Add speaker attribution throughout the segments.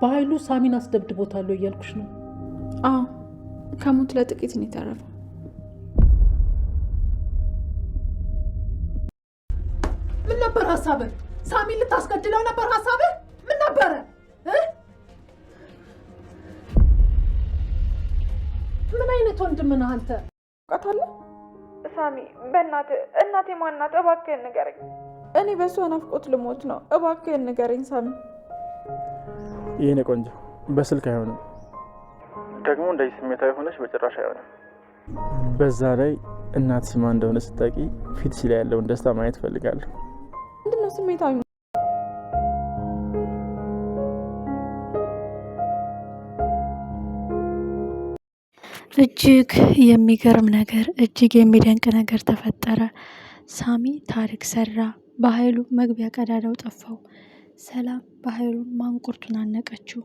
Speaker 1: በኃይሉ ሳሚን አስደብድቦታል እያልኩሽ ነው?
Speaker 2: አዎ ከሞት ለጥቂት ነው የተረፈው።
Speaker 1: ምን ነበር ሀሳብህ? ሳሚን ልታስገድለው ነበር ሀሳብህ? ምን ነበረ? ምን አይነት ወንድም ነህ አንተ?
Speaker 2: ቃታለህ
Speaker 3: ሳሚ በእናትህ እናቴ ማናት? እባክህን ንገረኝ።
Speaker 2: እኔ በሷ ናፍቆት ልሞት ነው። እባክህን ንገረኝ ሳሚ።
Speaker 4: የኔ ቆንጆ በስልክ አይሆንም፣ ደግሞ እንደዚህ ስሜታዊ ሆነሽ በጭራሽ አይሆንም። በዛ ላይ እናት ሲማ እንደሆነ ስታቂ ፊትሽ ላይ ያለውን ደስታ ማየት ፈልጋለሁ።
Speaker 2: ምንድነው ስሜታዊ?
Speaker 5: እጅግ የሚገርም ነገር፣ እጅግ የሚደንቅ ነገር ተፈጠረ። ሳሚ ታሪክ ሰራ። በኃይሉ መግቢያ ቀዳዳው ጠፋው። ሰላም በኃይሉን ማንቁርቱን አነቀችው።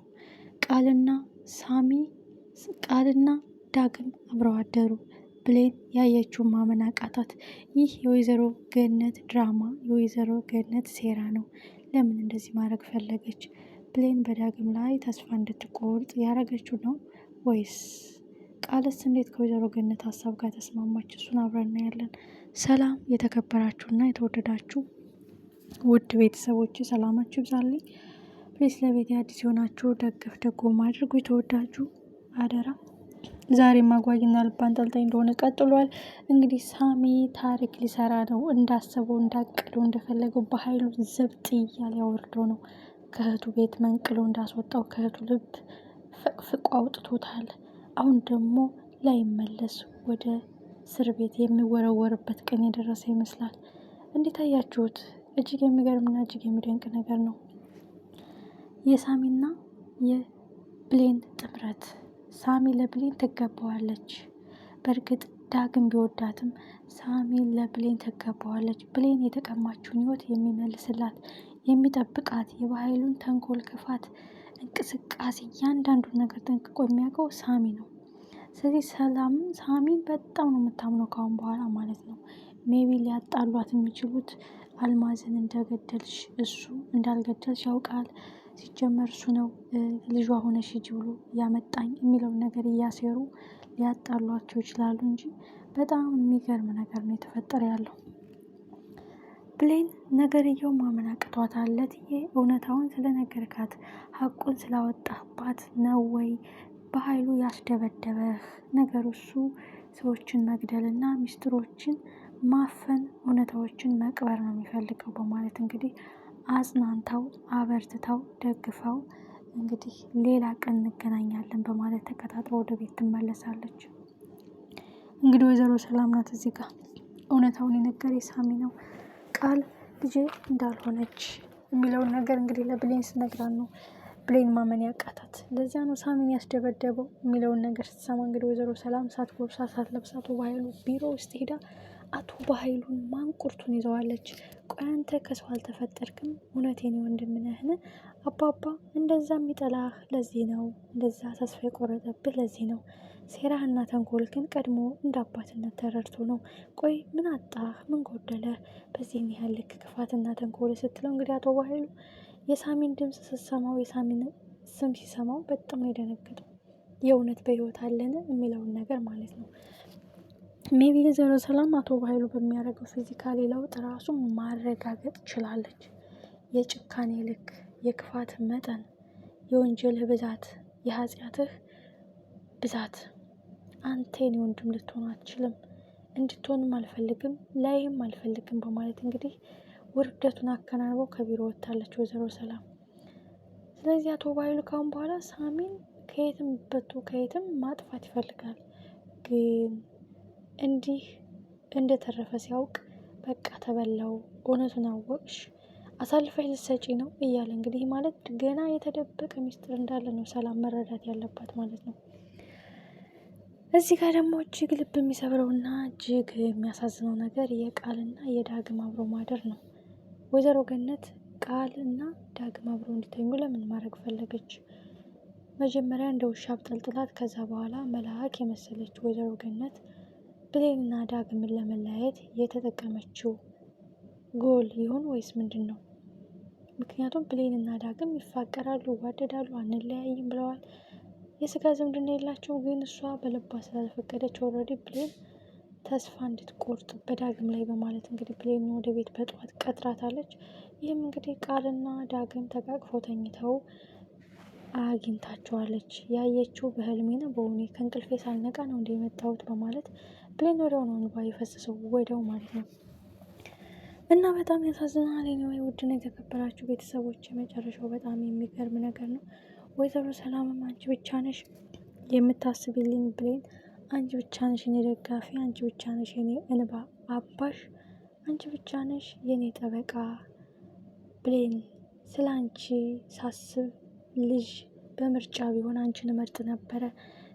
Speaker 5: ቃልና ዳግም አብረው አደሩ። ብሌን ያየችውን ማመን አቃታት። ይህ የወይዘሮ ገነት ድራማ፣ የወይዘሮ ገነት ሴራ ነው። ለምን እንደዚህ ማድረግ ፈለገች? ብሌን በዳግም ላይ ተስፋ እንድትቆርጥ ያደረገችው ነው ወይስ? ቃልስ እንዴት ከወይዘሮ ገነት ሀሳብ ጋር ተስማማች? እሱን አብረን እናያለን። ሰላም የተከበራችሁና የተወደዳችሁ ውድ ቤተሰቦች ሰላማችሁ ይብዛልኝ። ፕሊስ ለቤት አዲስ የሆናችሁ ደግፍ ደጎም አድርጉ። የተወዳጁ አደራ። ዛሬ ማጓጊና ልብ አንጠልጣይ እንደሆነ ቀጥሏል። እንግዲህ ሳሚ ታሪክ ሊሰራ ነው። እንዳሰበው እንዳቀደው እንደፈለገው በኃይሉ ዘብጥ እያለ ያወርደው ነው። ከእህቱ ቤት መንቅሎ እንዳስወጣው ከእህቱ ልብ ፍቅፍቆ አውጥቶታል። አሁን ደግሞ ላይመለስ ወደ እስር ቤት የሚወረወርበት ቀን የደረሰ ይመስላል። እንዴት አያችሁት? እጅግ የሚገርምና እጅግ የሚደንቅ ነገር ነው። የሳሚና የብሌን ጥምረት። ሳሚ ለብሌን ትገባዋለች። በእርግጥ ዳግም ቢወዳትም ሳሚ ለብሌን ትገባዋለች። ብሌን የተቀማችውን ሕይወት የሚመልስላት የሚጠብቃት፣ የበኃይሉን ተንኮል፣ ክፋት፣ እንቅስቃሴ እያንዳንዱን ነገር ጠንቅቆ የሚያውቀው ሳሚ ነው። ስለዚህ ሰላም ሳሚን በጣም ነው የምታምነው ካሁን በኋላ ማለት ነው። ሜቢ ሊያጣሏት የሚችሉት አልማዝን እንደገደልሽ እሱ እንዳልገደልሽ ያውቃል። ሲጀመር እሱ ነው ልጇ ሆነሽ ሂጂ ብሎ ያመጣኝ የሚለውን ነገር እያሴሩ ሊያጣሏቸው ይችላሉ እንጂ በጣም የሚገርም ነገር ነው የተፈጠረ ያለው። ብሌን ነገርየው ማመን አቅቷታል። እትዬ እውነታውን ስለነገርካት ሀቁን ስላወጣባት ነው ወይ በኃይሉ ያስደበደበህ? ነገሩ እሱ ሰዎችን መግደልና ሚስጥሮችን ማፈን፣ እውነታዎችን መቅበር ነው የሚፈልገው በማለት እንግዲህ አጽናንታው አበርትታው ደግፋው እንግዲህ ሌላ ቀን እንገናኛለን በማለት ተከታትለው ወደ ቤት ትመለሳለች። እንግዲህ ወይዘሮ ሰላም ናት እዚህ ጋር እውነታውን የነገረ ሳሚ ነው። ቃል ልጄ እንዳልሆነች የሚለውን ነገር እንግዲህ ለብሌን ስነግራን ነው ብሌን ማመን ያቃታት። ለዚያ ነው ሳሚን ያስደበደበው የሚለውን ነገር ስትሰማ እንግዲህ ወይዘሮ ሰላም ሳትጎርሳ ሳትለብሳ አቶ በኃይሉ ቢሮ ውስጥ ሄዳ አቶ በኃይሉን ማንቁርቱን ይዘዋለች። ቆይ አንተ ከሰው አልተፈጠርክም? እውነቴን ወንድም ነህን? አባባ እንደዛ የሚጠላህ ለዚህ ነው፣ እንደዛ ተስፋ የቆረጠብህ ለዚህ ነው። ሴራህና ተንኮል ግን ቀድሞ እንደ አባትነት ተረድቶ ነው። ቆይ ምን አጣህ? ምን ጎደለ? በዚህን ያህል ልክ ክፋትና ተንኮል ስትለው እንግዲህ አቶ በኃይሉ የሳሚን ድምፅ ስትሰማው የሳሚን ስም ሲሰማው በጣም ነው የደነገጠው። የእውነት በህይወት አለን የሚለውን ነገር ማለት ነው። ሜቢ ወይዘሮ ሰላም አቶ በኃይሉ በሚያደርገው ፊዚካሊ ለውጥ ራሱ ማረጋገጥ ችላለች። የጭካኔ ልክ፣ የክፋት መጠን፣ የወንጀልህ ብዛት፣ የኃጢአትህ ብዛት። አንተ የኔ ወንድም ልትሆን አትችልም፣ እንድትሆንም አልፈልግም፣ ላይም አልፈልግም በማለት እንግዲህ ውርደቱን አከናንበው ከቢሮ ወጥታለች ወይዘሮ ሰላም። ስለዚህ አቶ በኃይሉ ካሁን በኋላ ሳሚን ከየትም በቱ ከየትም ማጥፋት ይፈልጋል። ግን እንዲህ እንደተረፈ ሲያውቅ በቃ ተበላው፣ እውነቱን አወቅሽ፣ አሳልፈሽ ልትሰጪ ነው እያለ እንግዲህ ማለት ገና የተደበቀ ሚስጥር እንዳለ ነው ሰላም መረዳት ያለባት ማለት ነው። እዚህ ጋር ደግሞ እጅግ ልብ የሚሰብረውና እጅግ የሚያሳዝነው ነገር የቃልና የዳግም አብሮ ማደር ነው። ወይዘሮ ገነት ቃል እና ዳግም አብሮ እንዲተኙ ለምን ማድረግ ፈለገች? መጀመሪያ እንደ ውሻ አብጠልጥላት፣ ከዛ በኋላ መልአክ የመሰለች ወይዘሮ ገነት ብሌንና ዳግምን ለመለያየት የተጠቀመችው ጎል ይሁን ወይስ ምንድን ነው? ምክንያቱም ብሌን እና ዳግም ይፋቀራሉ፣ ይዋደዳሉ፣ አንለያይም ብለዋል። የስጋ ዝምድና የላቸው፣ ግን እሷ በልቧ ስላልፈቀደች ኦልሬዲ ብሌን ተስፋ እንድትቆርጥ በዳግም ላይ በማለት እንግዲህ ብሌን ወደ ቤት በጠዋት ቀጥራታለች። ይህም እንግዲህ ቃልና ዳግም ተቃቅፈው ተኝተው አግኝታቸዋለች። ያየችው በህልሜ ነው በእውኔ ከእንቅልፌ ሳልነቃ ነው እንደ የመጣሁት በማለት ብሌን ወዲያው ነው እንባ የፈሰሰው ወዲያው ማለት ነው። እና በጣም ያሳዝናል። ወይ ውድና የተከበራችሁ ቤተሰቦች የመጨረሻው በጣም የሚገርም ነገር ነው። ወይዘሮ ሰላምም አንቺ ብቻ ነሽ የምታስብልኝ ብሌን፣ አንቺ ብቻ ነሽ የኔ ደጋፊ፣ አንቺ ብቻ ነሽ የኔ እንባ አባሽ፣ አንቺ ብቻ ነሽ የኔ ጠበቃ ብሌን። ስለ አንቺ ሳስብ ልጅ በምርጫ ቢሆን አንቺን እመርጥ ነበረ፣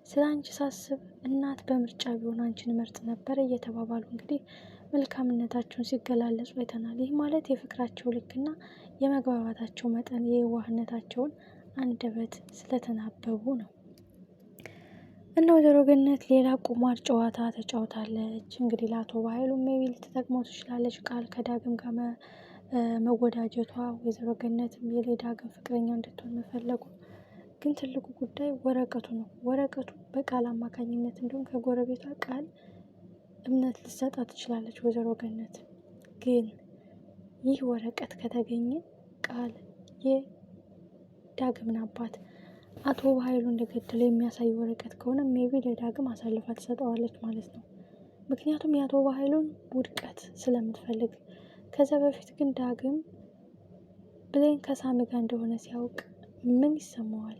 Speaker 5: ስለ አንቺ ሳስብ እናት በምርጫ ቢሆን አንቺን እመርጥ ነበረ እየተባባሉ እንግዲህ መልካምነታቸውን ሲገላለጹ አይተናል። ይህ ማለት የፍቅራቸው ልክና የመግባባታቸው መጠን የዋህነታቸውን አንደበት ስለተናበቡ ነው። እና ወይዘሮ ገነት ሌላ ቁማር ጨዋታ ተጫውታለች። እንግዲህ ለአቶ በኃይሉ ሜቢ ልትጠቅመው ትችላለች ቃል ከዳግም ጋር መወዳጀቷ፣ ወይዘሮ ገነትም የዳግም ፍቅረኛ እንድትሆን መፈለጉ። ግን ትልቁ ጉዳይ ወረቀቱ ነው። ወረቀቱ በቃል አማካኝነት እንዲሁም ከጎረቤቷ ቃል እምነት ልትሰጣ ትችላለች ወይዘሮ ገነት። ግን ይህ ወረቀት ከተገኘ ቃል የዳግምን አባት አቶ በኃይሉ እንደገደለ የሚያሳይ ወረቀት ከሆነ ሜቢ ለዳግም አሳልፋ ትሰጠዋለች ማለት ነው። ምክንያቱም የአቶ በኃይሉን ውድቀት ስለምትፈልግ። ከዛ በፊት ግን ዳግም ብሌን ከሳሚ ጋር እንደሆነ ሲያውቅ ምን ይሰማዋል?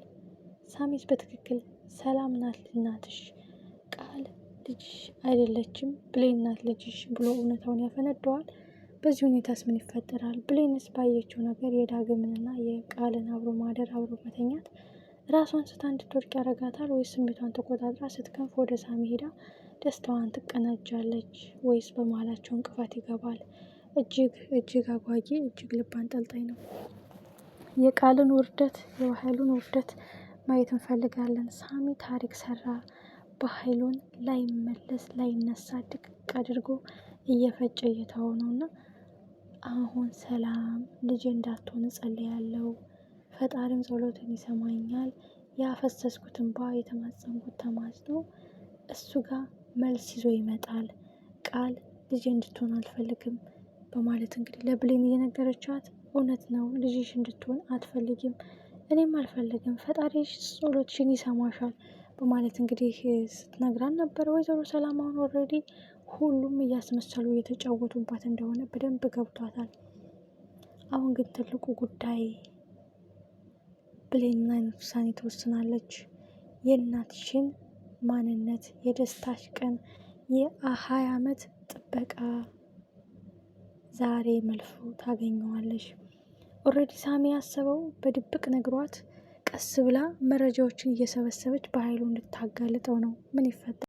Speaker 5: ሳሚስ በትክክል ሰላም ናት እናትሽ፣ ቃል ልጅሽ አይደለችም፣ ብሌን ናት ልጅሽ ብሎ እውነታውን ያፈነደዋል። በዚህ ሁኔታስ ምን ይፈጠራል? ብሌንስ ባየችው ነገር የዳግምንና የቃልን አብሮ ማደር አብሮ መተኛት ራሷን ስታ እንድትወድቅ ያደርጋታል? ወይስ ስሜቷን ተቆጣጥራ ስትከንፍ ወደ ሳሚ ሄዳ ደስታዋን ትቀናጃለች? ወይስ በመሀላቸው እንቅፋት ይገባል? እጅግ አጓጊ፣ እጅግ ልብ አንጠልጣይ ነው። የቃልን ውርደት የበኃይሉን ውርደት ማየት እንፈልጋለን። ሳሚ ታሪክ ሰራ። በኃይሉን ላይመለስ ላይነሳ ድቅቅ አድርጎ እየፈጨ እየተወው ነው። እና አሁን ሰላም ልጅ እንዳትሆን እጸልያለሁ፣ ፈጣሪም ጸሎትን ይሰማኛል፣ ያፈሰስኩት እንባ የተማጸንኩት ተማጽኖ እሱ ጋር መልስ ይዞ ይመጣል። ቃል ልጅ እንድትሆን አልፈልግም በማለት እንግዲህ ለብሌን እየነገረቻት፣ እውነት ነው ልጅሽ እንድትሆን አትፈልጊም፣ እኔም አልፈልግም፣ ፈጣሪሽ ጸሎትሽን ይሰማሻል በማለት እንግዲህ ስትነግራን ነበር። ወይዘሮ ሰላም አሁን ኦልሬዲ ሁሉም እያስመሰሉ እየተጫወቱባት እንደሆነ በደንብ ገብቷታል። አሁን ግን ትልቁ ጉዳይ ብሌን ምን አይነት ውሳኔ ትወስናለች? የእናትሽን ማንነት የደስታሽ ቀን የ20 ዓመት ጥበቃ ዛሬ መልፉ ታገኘዋለሽ። ኦልሬዲ ሳሚ ያሰበው በድብቅ ነግሯት ቀስ ብላ መረጃዎችን እየሰበሰበች በኃይሉ እንድታጋልጠው ነው። ምን ይፈጠራል?